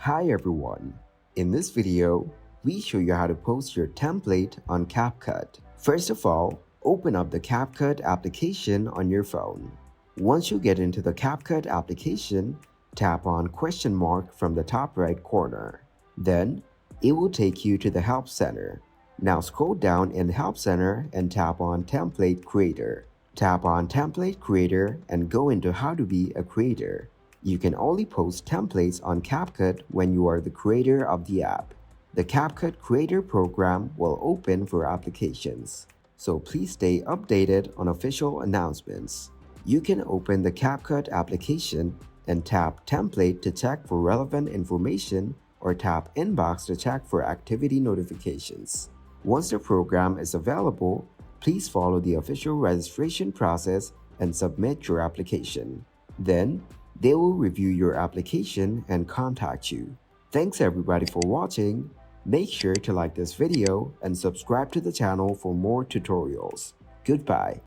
Hi everyone! In this video, we show you how to post your template on Capcut. First of all, open up the Capcut application on your phone. Once you get into the Capcut application, tap on question mark from the top right corner. Then, it will take you to the Help Center. Now scroll down in Help Center and tap on Template Creator. Tap on Template Creator and go into How to be a Creator. You can only post templates on Capcut when you are the creator of the app. The Capcut Creator program will open for applications, so please stay updated on official announcements. You can open the Capcut application and tap Template to check for relevant information or tap Inbox to check for activity notifications. Once the program is available, please follow the official registration process and submit your application. Then, they will review your application and contact you. Thanks everybody for watching. Make sure to like this video and subscribe to the channel for more tutorials. Goodbye.